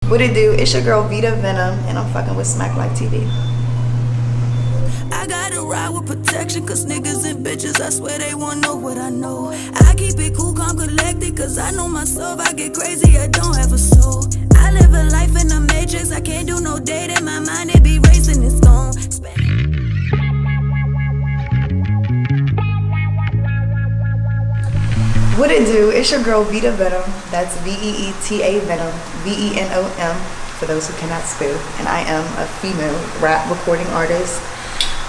What it do? It's your girl Veeta Venom, and I'm fucking with Smack Like TV. I gotta ride with protection, cause niggas and bitches, I swear they won't know what I know. I keep it cool, calm, collected, cause I know myself, I get crazy, I don't have a soul. I live a life in the matrix, I can't do no date in my mind, it be racing, it's gone. What it do? It's your girl Veeta Venom. That's Veeta Venom, Venom, for those who cannot spell. And I am a female rap recording artist,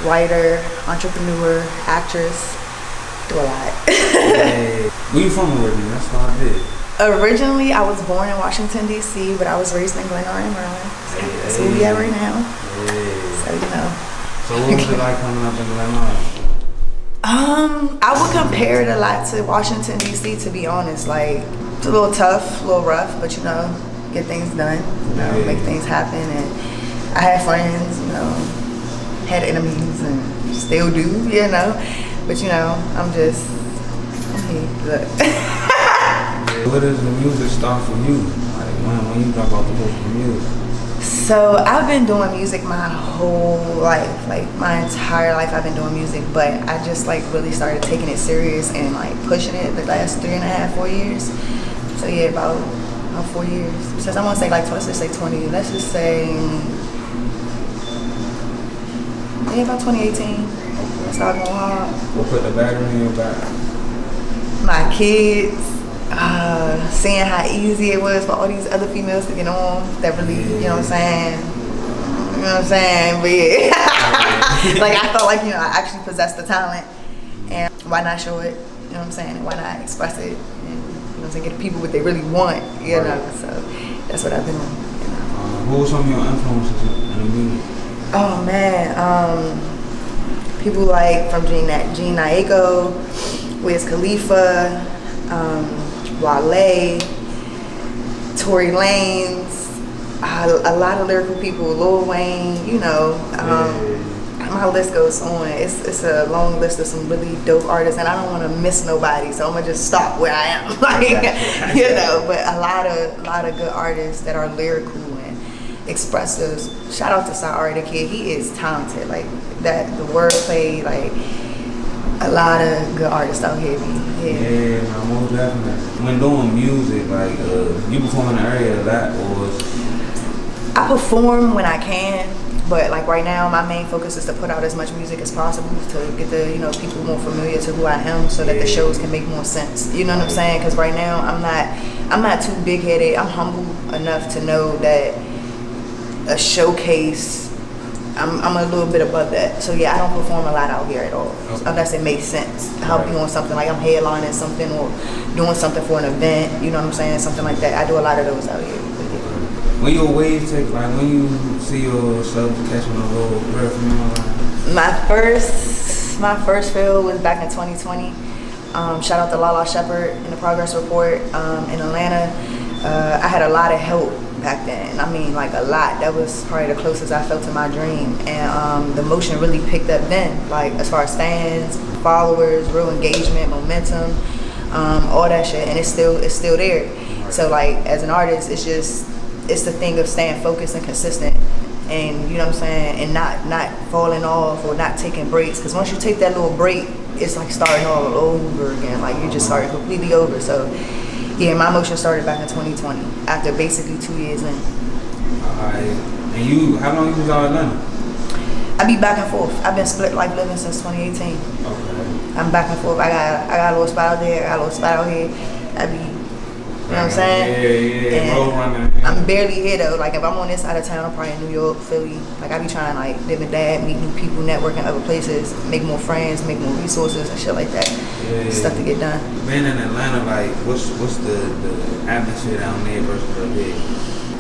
writer, entrepreneur, actress. Do a lot. Hey, where you from originally? That's what I did. Originally, I was born in Washington, D.C., but I was raised in Glen Maryland. That's where we at right now. So, you know. So what was it like coming up in Glen Maryland? I would compare it a lot to Washington, D.C., to be honest. Like, it's a little tough, a little rough, but, you know, get things done, you know, make things happen. And I had friends, you know, had enemies and still do, you know. But, you know, I'm here, look. Where does the music start for you? Like, when you talk about the music? So I've been doing music my whole life, like my entire life I've been doing music, but I just like really started taking it serious and like pushing it the last 3.5, 4 years. So yeah, about 4 years. Since I want to say like, let's just say 20, let's just say, yeah, about 2018. I started going hard. What put the battery in your back? My kids. Seeing how easy it was for all these other females to get on that really, you know what I'm saying? You know what I'm saying? But yeah, like I felt like, you know, I actually possessed the talent, and why not show it? You know what I'm saying? And why not express it? And, you know what I'm saying? Get people what they really want, you know? So that's what I've been on. You know? Who were some of your influences in the music? Oh man, people like from Gene Aiko, Wiz Khalifa, Wale, Tory Lanez, a lot of lyrical people, Lil Wayne, you know, my list goes on. It's a long list of some really dope artists, and I don't want to miss nobody, so I'm gonna just stop where I am, like, you know. But a lot of good artists that are lyrical and expressive. Shout out to Saari the Kid, he is talented, like that, the wordplay, like. A lot of good artists out here. Yeah, I'm most definitely. When doing music, like, you perform in the area a lot, or? I perform when I can, but like right now, my main focus is to put out as much music as possible to get the, you know, people more familiar to who I am, so that the shows can make more sense. You know what I'm saying? Because right now, I'm not too big-headed. I'm humble enough to know that a showcase. I'm a little bit above that. So yeah, I don't perform a lot out here at all, unless it makes sense. I'll be on something, like I'm headlining something or doing something for an event, you know what I'm saying, something like that. I do a lot of those out here. When your wave take, like when you see yourself catching a little breath from your line? My first fill was back in 2020. Shout out to Lala Shepherd in the Progress Report in Atlanta. I had a lot of help back then. I mean, like a lot. That was probably the closest I felt to my dream. And the motion really picked up then, like as far as fans, followers, real engagement, momentum, all that shit. And it's still there. So like as an artist, it's the thing of staying focused and consistent, and you know what I'm saying, and not falling off or not taking breaks. Because once you take that little break, it's like starting all over again. Like you just started completely over. So yeah, my motion started back in 2020 after basically 2 years in. Alright. And how long you was out in Atlanta? I be back and forth. I've been split life living since 2018. Okay. I'm back and forth. I got a little spot out there, I got a little spot out here. I be, you know what I'm saying? Yeah. Roll running. Yeah. I'm barely here though. Like if I'm on this side of town, I'm probably in New York, Philly. Like I be trying to like live and dad, meet new people, network in other places, make more friends, make more resources and shit like that. Yeah. Stuff to get done. Being in Atlanta, like what's the atmosphere down there versus up here?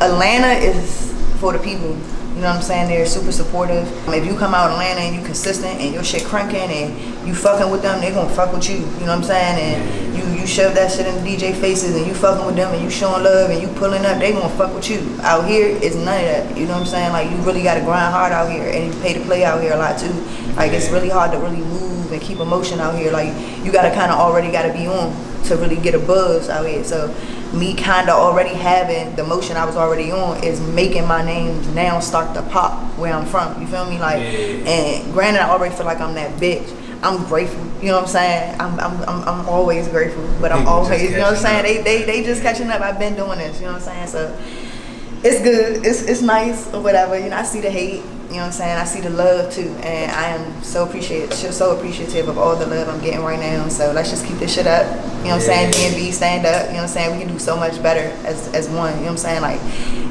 Atlanta is for the people. You know what I'm saying? They're super supportive. If you come out of Atlanta and you consistent and your shit cranking and you fucking with them, they gonna fuck with you. You know what I'm saying? And you shove that shit in the DJ faces and you fucking with them and you showing love and you pulling up, they gonna fuck with you. Out here, it's none of that. You know what I'm saying? Like you really gotta grind hard out here, and you pay to play out here a lot too. Like it's really hard to really move and keep emotion out here. Like you gotta kinda already gotta be on to really get a buzz out here. So me kind of already having the motion I was already on is making my name now start to pop where I'm from. You feel me? Like, and granted, I already feel like I'm that bitch. I'm grateful. You know what I'm saying? I'm always grateful, but I'm always, you know what I'm saying? They just catching up. I've been doing this. You know what I'm saying? So it's good. It's nice or whatever. You know, I see the hate. You know what I'm saying? I see the love too, and I am so appreciative of all the love I'm getting right now. So let's just keep this shit up. You know what I'm saying? DMV, stand up. You know what I'm saying? We can do so much better as one. You know what I'm saying? Like,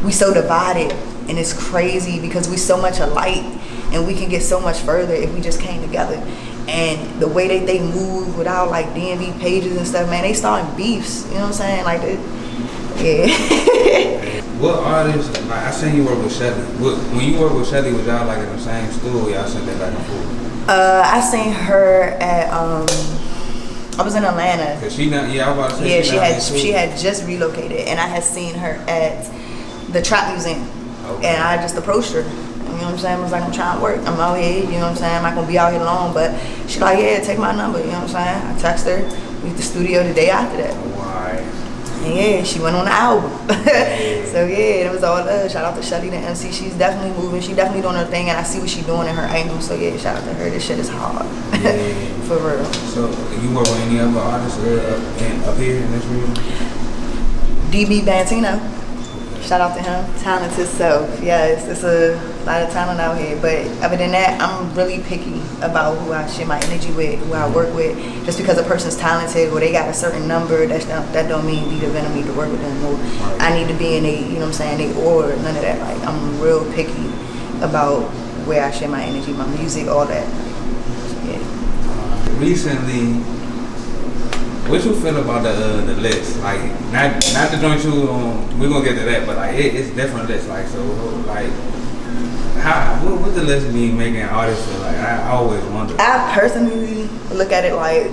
we so divided, and it's crazy because we so much alike, and we can get so much further if we just came together. And the way that they move without like DMV pages and stuff, man, they starting beefs. You know what I'm saying? Like, yeah. What artists, like I seen you work with Shelly. When you work with Shelly, was y'all like in the same studio? Y'all sent that back and forth? I seen her at I was in Atlanta. Cause she not, yeah, I was about to say she had just relocated, and I had seen her at the Trap Museum, and I just approached her. You know what I'm saying? I was like, I'm trying to work. I'm out here. You know what I'm saying? I'm not gonna be out here long, but she like, yeah, take my number. You know what I'm saying? I text her. We hit the studio the day after that. Why? And yeah, she went on the album. So yeah, it was all love. Shout out to Shelly, the MC. She's definitely moving. She definitely doing her thing, and I see what she's doing in her angle. So yeah, shout out to her. This shit is hard. Yeah. For real. So you work with any other artists up here in this region? DB Bantino. Shout out to him. Talented self. Yes, it's a lot of talent out here. But other than that, I'm really picky about who I share my energy with, who I work with. Just because a person's talented or they got a certain number, that don't mean Veeta Venom need to work with them. Or I need to be in a, you know what I'm saying, they order, none of that. Like, I'm real picky about where I share my energy, my music, all that. So, yeah. Recently, what you feel about the list? Like, not the joint you we're gonna get to that, but like it's different lists. Like, so like what the list mean making artists feel like? I always wonder. I personally look at it like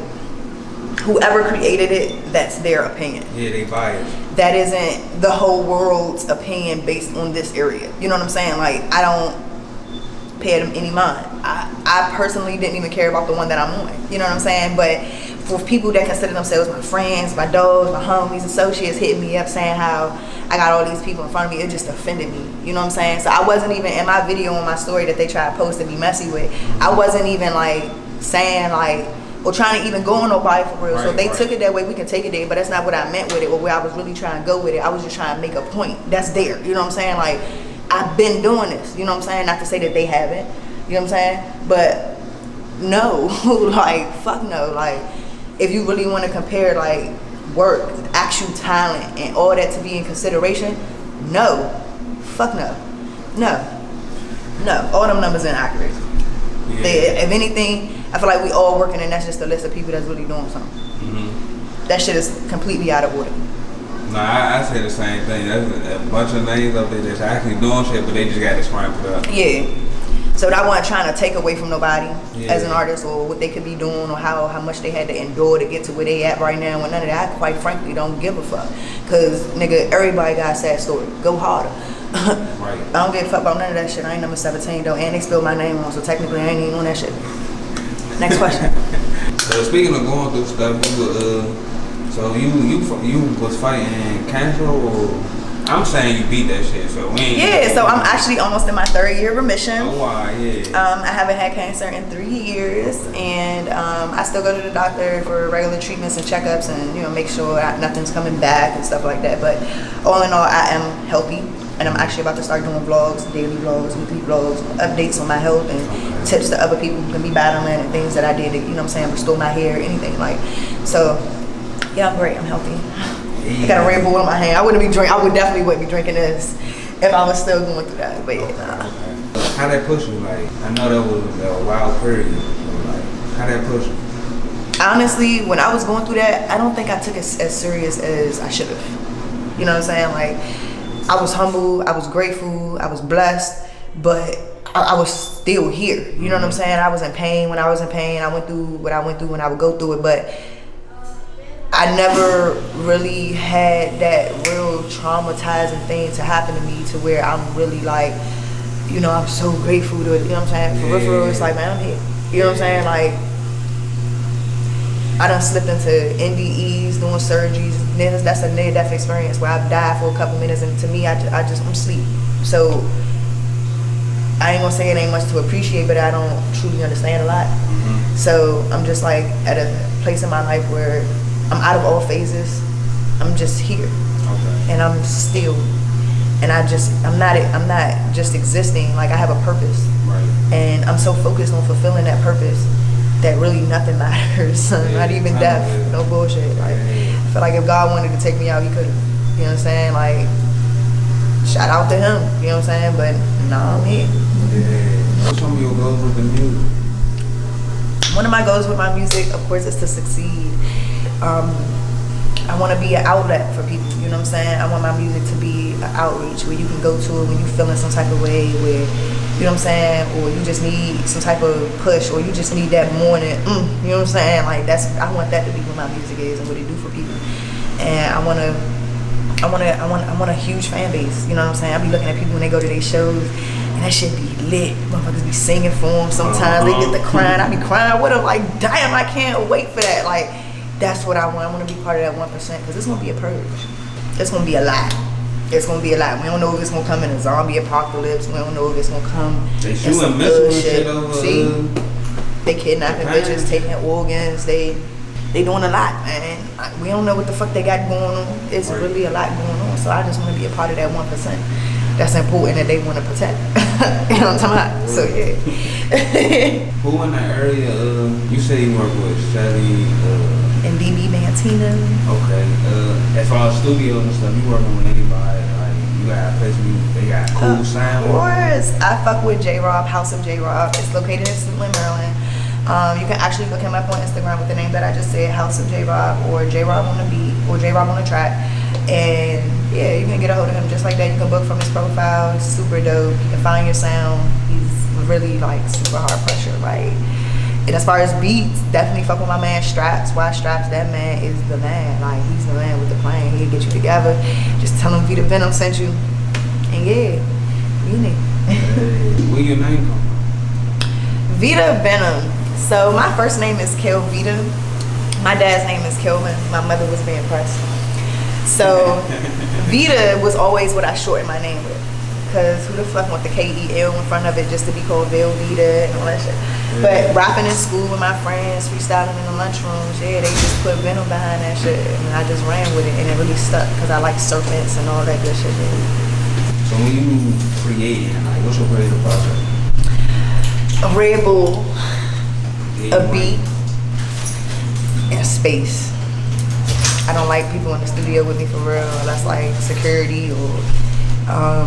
whoever created it, that's their opinion. Yeah, they biased. That isn't the whole world's opinion based on this area. You know what I'm saying? Like, I don't pay them any mind. I personally didn't even care about the one that I'm on. You know what I'm saying? But for people that consider themselves my friends, my dogs, my homies, associates hitting me up saying how I got all these people in front of me, it just offended me. You know what I'm saying? So I wasn't even, in my video on my story that they tried to post to be messy with, I wasn't even like saying like, or trying to even go on nobody for real. Right, so if they took it that way, we can take it there, but that's not what I meant with it or where I was really trying to go with it. I was just trying to make a point. That's there. You know what I'm saying? Like, I've been doing this. You know what I'm saying? Not to say that they haven't. You know what I'm saying? But no, like, fuck no. Like, if you really want to compare like work, actual talent, and all that to be in consideration, no, fuck no, all them numbers inaccurate. Yeah. If anything, I feel like we all working, and that's just a list of people that's really doing something. Mm-hmm. That shit is completely out of order. No, I say the same thing. There's a bunch of names up there that's actually doing shit, but they just got it scrambled up. Yeah. So I wasn't trying to take away from nobody as an artist or what they could be doing or how much they had to endure to get to where they at right now. And none of that, I quite frankly don't give a fuck. Cause nigga, everybody got a sad story. Go harder. Right. I don't give a fuck about none of that shit. I ain't number 17 though, and they spilled my name on, so technically I ain't even on that shit. Next question. So speaking of going through stuff, so you was fighting cancer or? I'm saying you beat that shit, so we ain't. Yeah, so I'm actually almost in my 3rd year remission. Oh, wow, yeah. I haven't had cancer in 3 years, and I still go to the doctor for regular treatments and checkups, and make sure nothing's coming back and stuff like that. But all in all, I am healthy, and I'm actually about to start doing vlogs, daily vlogs, weekly vlogs, updates on my health and tips to other people who can be battling and things that I did to, restore my hair, anything like. So yeah, I'm great. I'm healthy. I got a Red Bull in my hand. I would definitely wouldn't be drinking this if I was still going through that. But yeah, How that push you? Like, I know that was a wild period. Like, how that push you? Honestly, when I was going through that, I don't think I took it as serious as I should have. You know what I'm saying? Like, I was humble, I was grateful, I was blessed, but I was still here. You know what I'm saying? I was in pain when I was in pain. I went through what I went through when I would go through it, but I never really had that real traumatizing thing to happen to me to where I'm really like, I'm so grateful to it. You know what I'm saying? For real, it's like, man, I'm here. You know what I'm saying? Like, I done slipped into NDEs, doing surgeries. That's a near-death experience where I've died for a couple minutes, and to me, I'm asleep. So I ain't gonna say it ain't much to appreciate, but I don't truly understand a lot. So I'm just like at a place in my life where I'm out of all phases. I'm just here, and I'm still, and I'm not just existing. Like I have a purpose, and I'm so focused on fulfilling that purpose that really nothing matters. Not even death, no bullshit. Like I feel like if God wanted to take me out, he could. You know what I'm saying? Like shout out to him. You know what I'm saying? But nah, I'm here. What's some of your goals with the music? One of my goals with my music, of course, is to succeed. I want to be an outlet for people, you know what I'm saying? I want my music to be an outreach where you can go to it when you feeling some type of way, where, you know what I'm saying, or you just need some type of push, or you just need that morning, you know what I'm saying? Like I want that to be what my music is and what it do for people. And I want a huge fan base, you know what I'm saying? I be looking at people when they go to their shows, and that shit be lit. Motherfuckers be singing for them sometimes. They get the crying. I be crying with them like, damn, I can't wait for that. Like, that's what I want. I want to be part of that 1%, because it's going to be a purge. It's going to be a lot. It's going to be a lot. We don't know if it's going to come in a zombie apocalypse. We don't know if it's going to come in some good shit. See? They kidnapping bitches, taking organs. They doing a lot, man. We don't know what the fuck they got going on. It's really a lot going on. So I just want to be a part of that 1%. That's important that they want to protect. You know what I'm talking about? So yeah. Who in the area, you say you work with Shelly, and BB Mantina. Okay. As far as studios and stuff, you working with anybody? Like you got a place they got cool sound? Of course. I fuck with J-Rob, House of J-Rob. It's located in Suitland, Maryland. You can actually look him up on Instagram with the name that I just said, House of J-Rob, or J-Rob on the beat, or J-Rob on the track. And yeah, you can get a hold of him just like that. You can book from his profile. It's super dope. You can find your sound. He's really like super hard pressure, right? And as far as beats, definitely fuck with my man Straps. Why Straps? That man is the man. Like he's the man with the plan. He'll get you together. Just tell him Veeta Venom sent you. And yeah, you need. Where your name come from? Veeta Venom. So my first name is Vita. My dad's name is Kelvin. My mother was being pressed. So Veeta was always what I shortened my name with. Cause who the fuck want the K-E-L in front of it just to be called Veeta and all that shit. But rapping in school with my friends, freestyling in the lunchrooms, yeah, they just put Venom behind that shit. And I just ran with it, and it really stuck because I like serpents and all that good shit. So when you creating, like, what's your creative process? A Red Bull, a beat, and a space. I don't like people in the studio with me for real. That's like security or a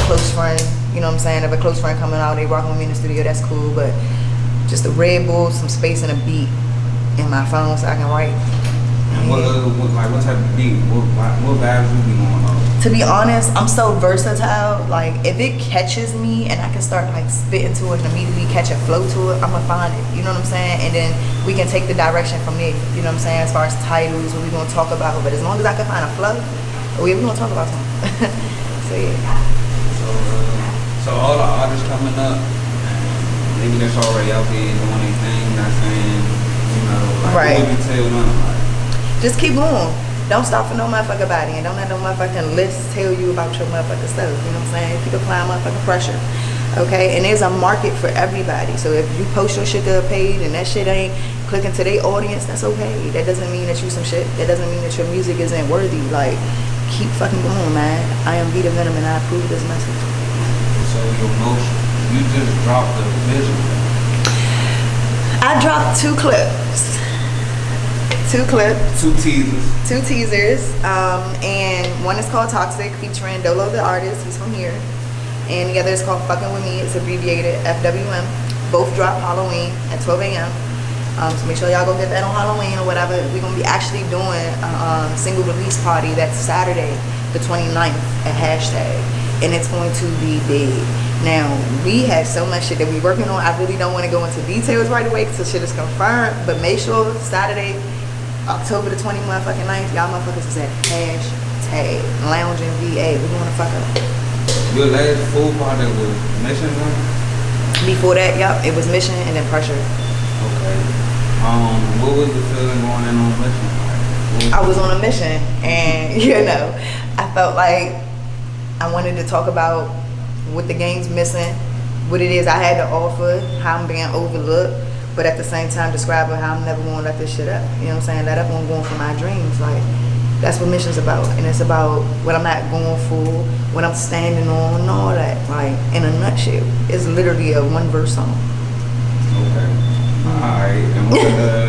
close friend. You know what I'm saying? If a close friend coming out, they rocking with me in the studio, that's cool. But just a Red Bull, some space, and a beat in my phone so I can write. And what type of beat? What vibes you be going on? To be honest, I'm so versatile. Like if it catches me and I can start like spitting to it and immediately catch a flow to it, I'ma find it. You know what I'm saying? And then we can take the direction from there. You know what I'm saying? As far as titles, what we gonna talk about. But as long as I can find a flow, we gonna talk about something. So yeah. So all the artists coming up, maybe that's already out there doing their thing. Not saying, you know, like right. What you tell them, like, just keep going. Don't stop for no motherfucker body, and don't let no motherfucking list tell you about your motherfucking stuff. You know what I'm saying? Keep applying motherfucking pressure. Okay? And there's a market for everybody. So if you post your shit to a page and that shit ain't clicking to their audience, that's okay. That doesn't mean that you some shit. That doesn't mean that your music isn't worthy. Like, keep fucking going, man. I am Veeta Venom and I approve this message. So your motion, you just dropped the visual. I dropped 2 clips. 2 clips. 2 teasers. 2 teasers. And one is called Toxic, featuring Dolo the artist. He's from here. And the other is called Fucking With Me. It's abbreviated FWM. Both drop Halloween at 12 a.m. So make sure y'all go get that on Halloween or whatever. We're going to be actually doing a single release party that's Saturday, the 29th at Hashtag. And it's going to be big. Now, we have so much shit that we're working on. I really don't want to go into details right away because shit is confirmed. But make sure Saturday, October the 20th motherfucking 9th, y'all motherfuckers is at Hashtag Lounge and VA. We're going to fuck up. Your last full party was Mission, huh? Before that, yup, it was Mission and then Pressure. Okay. What was the feeling going in on mission? I was on a mission, and you know, I felt like I wanted to talk about what the game's missing, what it is I had to offer, how I'm being overlooked, but at the same time describing how I'm never gonna let this shit up. You know what I'm saying? Let up on going for my dreams. Like, that's what mission's about. And it's about what I'm not going for, what I'm standing on, and all that. Like, in a nutshell. It's literally a one verse song. Okay. Alright. And what,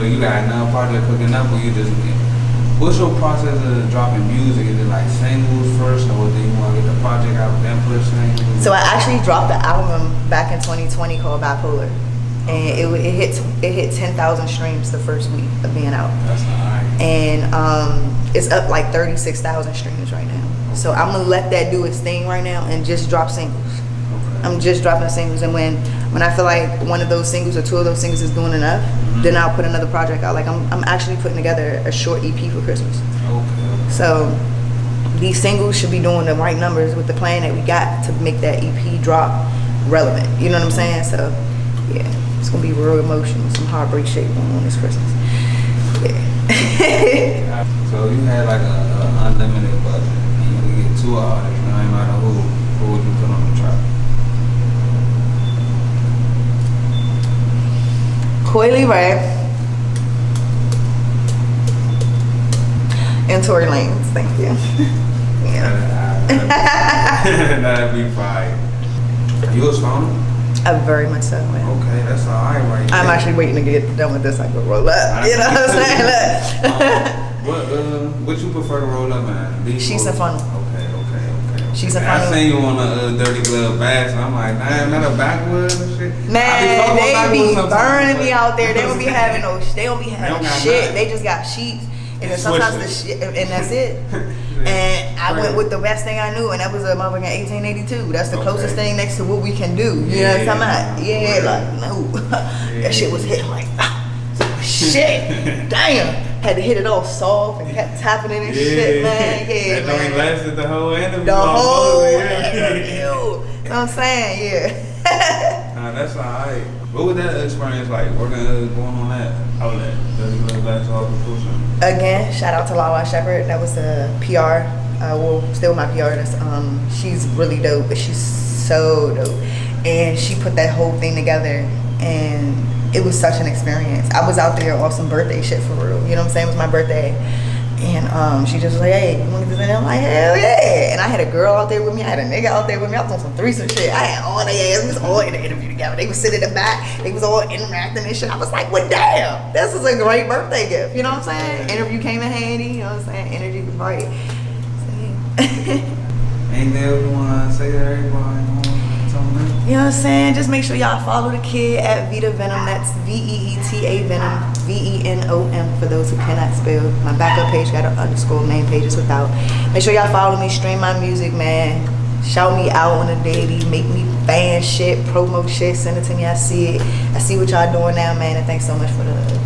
you got another part of cooking up, or you just, what's your process of dropping music? Is it like singles first, or do you want to get the project out, then push singles? So I actually dropped the album back in 2020 called Bipolar. And it hit 10,000 streams the first week of being out. That's alright. And it's up like 36,000 streams right now. So I'm gonna let that do its thing right now and just drop singles. Okay. I'm just dropping singles, and when I feel like one of those singles or two of those singles is doing enough, then I'll put another project out. Like I'm actually putting together a short EP for Christmas. Okay. So these singles should be doing the right numbers with the plan that we got to make that EP drop relevant. You know what I'm saying? So yeah, it's gonna be real emotional, some heartbreak shit going on this Christmas. Yeah. So you had like a unlimited budget, and you could get 2 artists, no matter who would you put on the track? Coily Ray and Tory Lanez, thank you. Yeah. That'd be fire. You a stoner? Very much so, man. Okay, that's alright right there. I'm actually waiting to get done with this. I can roll up. You know what I'm saying? What you prefer to roll up, man? She's a funnel. Okay. She's a I funnel. seen you on a Dirty Glove bass, and I'm like, nah, not a backwood and shit. Man, they be burning me out there. They but- don't be having no. They don't be having got shit. nothing. They just got sheets, and then sometimes the shit, and that's it. And I went with the best thing I knew, and that was a motherfucking 1882. That's the closest thing next to what we can do. You know what I'm talking about? Yeah, like no, that shit was hit like shit. Damn. Had to hit it all soft and kept tapping it and shit, man. Yeah, that man. don't lasted the whole interview. The whole interview. You know what I'm saying? Yeah. Nah, that's alright. What was that experience like working going on that outlet? Dirty Glove Bass off the push. Again, shout out to Lala Shepherd. That was the PR. Well, still my PR. That's, she's really dope, but she's so dope. And she put that whole thing together, and it was such an experience. I was out there off some birthday shit for real. You know what I'm saying? It was my birthday. And she just was like, hey, you want to do that? I'm like, hell yeah. And I had a girl out there with me. I had a nigga out there with me. I was on some threesome shit. I had all their ass. We was all in the interview together. They was sitting in the back. They was all interacting and shit. I was like, well, damn. This is a great birthday gift. You know what I'm saying? Interview came in handy. You know what I'm saying? Energy was right. So, yeah. Ain't there you want to say to everybody? You know what I'm saying? Just make sure y'all follow the kid at Veeta Venom. That's Veeta Venom, Venom for those who cannot spell. My backup page got an underscore, main page is without. Make sure y'all follow me, stream my music, man. Shout me out on a daily, make me fan shit, promo shit, send it to me. I see it. I see what y'all doing now, man, and thanks so much for the love.